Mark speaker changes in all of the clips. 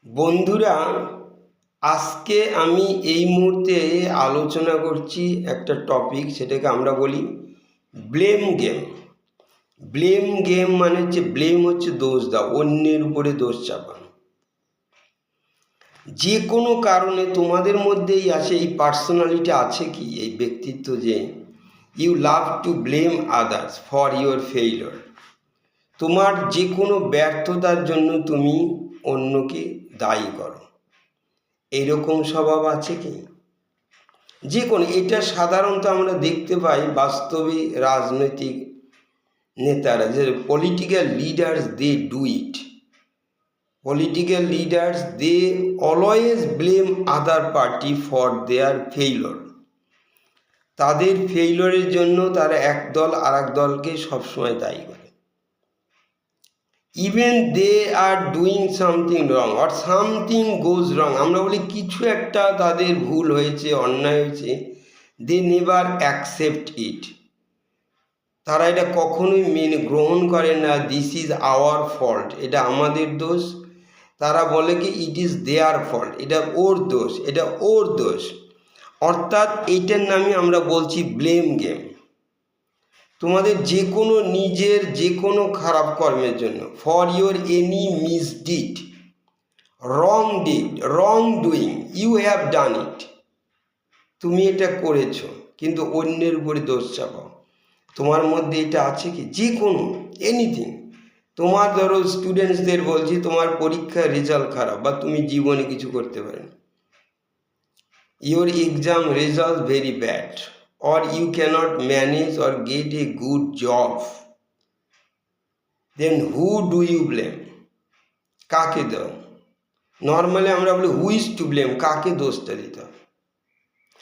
Speaker 1: বন্ধুরা, আজকে আমি এই মুহূর্তে আলোচনা করছি একটা টপিক, সেটাকে আমরা বলি ব্লেম গেম। ব্লেম গেম মানে হচ্ছে, ব্লেম হচ্ছে দোষ দাও, অন্যের উপরে দোষ চাপানো। যে কোনো কারণে তোমাদের মধ্যেই আসে, এই পার্সোনালিটি আছে কি, এই ব্যক্তিত্ব, যে you love to blame others for your failure. তোমার যে কোনো ব্যর্থতার জন্য তুমি অন্যকে দায়ী করো। এরকম স্বভাব আছে কি? যে কোনো, এটা সাধারণত আমরা দেখতে পাই বাস্তবে রাজনৈতিক নেতারা, যে political leaders, they do it. Political leaders, they always blame other party for their failure. তাদের ফেইলিওরের জন্য তারা এক দল আর এক দলকে সবসময় দায়ী করে। Even they are doing something wrong or something goes wrong, আমরা বলি কিছু একটা তাদের ভুল হয়েছে, অন্যায় হয়েছে, দে নেভার অ্যাকসেপ্ট ইট। তারা এটা কখনোই গ্রহণ করে না, দিস ইজ আওয়ার ফল্ট, এটা আমাদের দোষ। তারা বলে কি ইট ইজ দেয়ার ফল্ট, এটা ওর দোষ, এটা ওর দোষ। অর্থাৎ এইটার নামে আমরা বলছি ব্লেম গেম। তোমাদের যে কোনো নিজের যে কোনো খারাপ কর্মের জন্য, for your any misdeed, wrongdoing, you have done it, তুমি এটা করেছো, কিন্তু অন্যের উপরে দোষ চাপাও। তোমার মধ্যে এটা আছে কি? যে কোনো এনিথিং, তোমার ধরো স্টুডেন্টসদের বলছি, তোমার পরীক্ষার রেজাল্ট খারাপ, বা তুমি জীবনে কিছু করতে পারো, your exam result very bad, or you cannot manage or get a good job, then who do you blame? কাকে দাও? নর্মালি আমরা বলি হু ইজ টু ব্লেম, কাকে দোষটা দিতে হবে?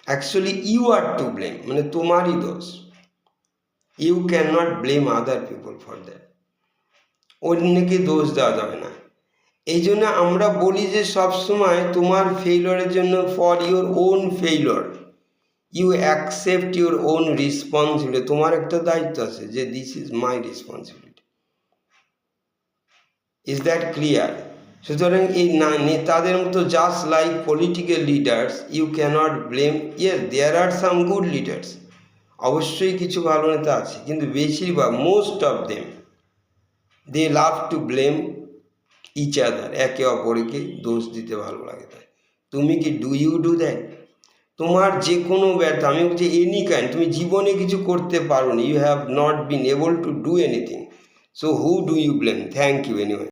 Speaker 1: Actually you are to blame, মানে তোমারই দোষ। You can not blame other people for that. অন্যকে দোষ দেওয়া যাবে না। এই জন্য আমরা বলি যে সবসময় তোমার ফেইলিওরের জন্য, for your own failure, you accept your own responsibility. তোমার একটা দায়িত্ব আছে যে this is my responsibility. Is that clear? সুতরাং এই নেতাদের মতো, just like political leaders, you can't blame. Yes, there are some good leaders, অবশ্যই কিছু ভালো নেতা আছে, কিন্তু বেশিরভাগ, most of them, they love to blame each other, একে অপরকে দোষ দিতে ভালো লাগে। তাই তুমি কি ডু ইউ ডু দ্যাট? তোমার যে কোনো ব্যর্থ, আমি বলছি এনি কাইন্ড, তুমি জীবনে কিছু করতে পারো নি, you have not been able to do anything, so who do you blame? Thank you anyway.